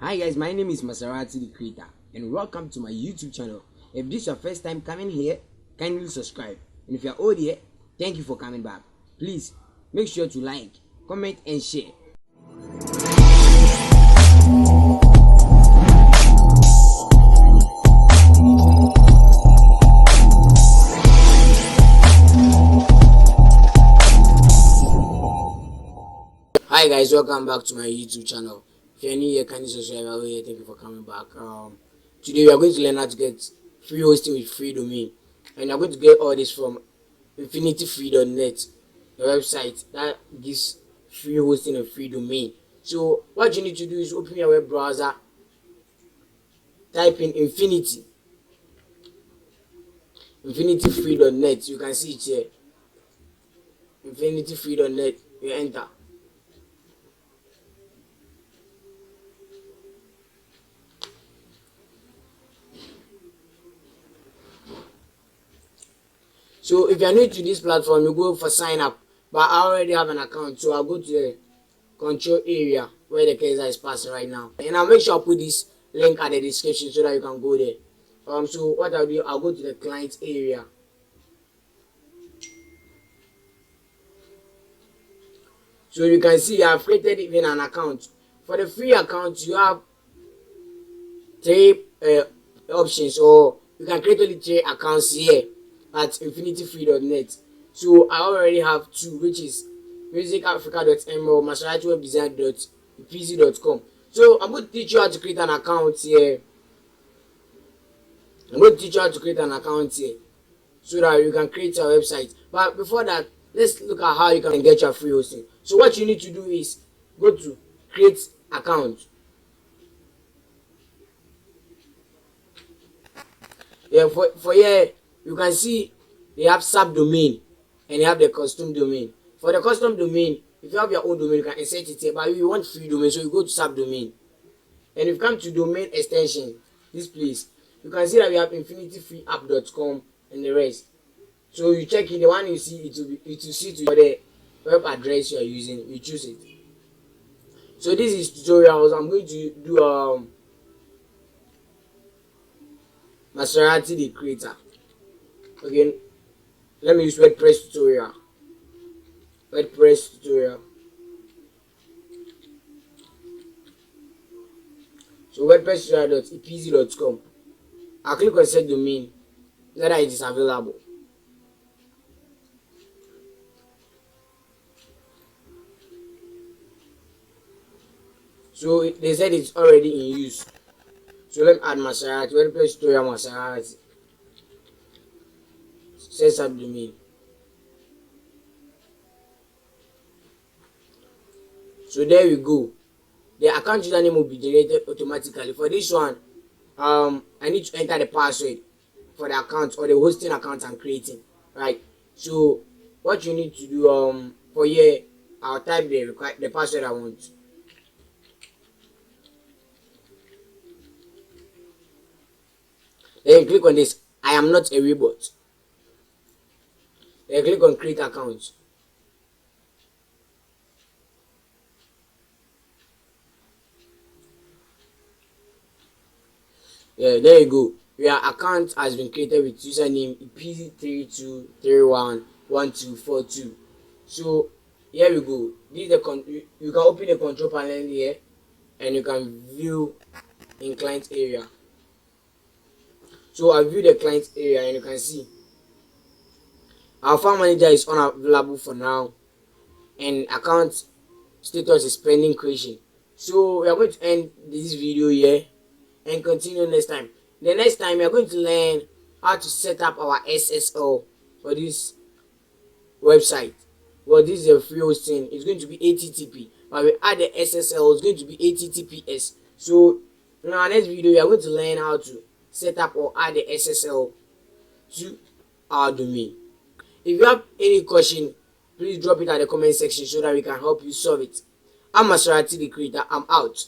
Hi guys, my name is Maserati the creator and welcome to my YouTube channel. If this is your first time coming here, kindly subscribe, and if you are old here, thank you for coming back. Please make sure to like, comment and share. Hi guys, welcome back to my YouTube channel. If you're new here, kindly subscribe. Thank you for coming back. Today we are going to learn how to get free hosting with free domain, and I'm going to get all this from infinityfree.net, the website that gives free hosting and free domain. So what you need to do is open your web browser, type in infinityfree.net. You can see it here, infinityfree.net. You enter. So if you're new to this platform, you go for sign up, but I already have an account, so I'll go to the control area where the cursor is passing right now, and I'll make sure I put this link at the description so that you can go there. So what I'll do, I'll go to the client area. So you can see I've created even an account. For the free account, you have three options, or you can create only 3 accounts here at infinityfree.net. So I already have 2, which is musicafrica.ml, maseratwebdesign.pz.com. So I'm going to teach you how to create an account here. so that you can create your website. But before that, let's look at how you can get your free hosting. So what you need to do is go to create account. For here you can see they have subdomain and they have the custom domain. For the custom domain, if you have your own domain, you can insert it here, but you want free domain, so you go to subdomain. And if you come to domain extension, this place, you can see that we have infinityfreeapp.com and the rest. So you check in the one you see, it will see to the web address you are using, you choose it. So this is tutorials. I'm going to do Maserati the creator. Okay, let me use WordPress tutorial. So WordPress tutorial.epz.com. I'll click on set domain so that it is available. So they said it's already in use. So let me add Maserati, WordPress tutorial Maserati. Set subdomain. So there we go. The account username will be generated automatically. For this one, I need to enter the password for the account or the hosting account I'm creating. Right. So what you need to do, for here, I'll type the password I want. Then click on this. I am not a robot. Then click on create account. Yeah, there you go. Your account has been created with username epz32311242. So here we go. This is the you can open the control panel here and you can view in client area. So I view the client area and you can see our file manager is unavailable for now and account status is pending creation. So we are going to end this video here and continue next time. The next time we are going to learn how to set up our SSL for this website. Well, this is a free hosting. It's going to be HTTP, but we add the SSL. It's going to be HTTPS. So in our next video, we are going to learn how to set up or add the SSL to our domain. If you have any question, please drop it at the comment section so that we can help you solve it. I'm Maserati the creator. I'm out.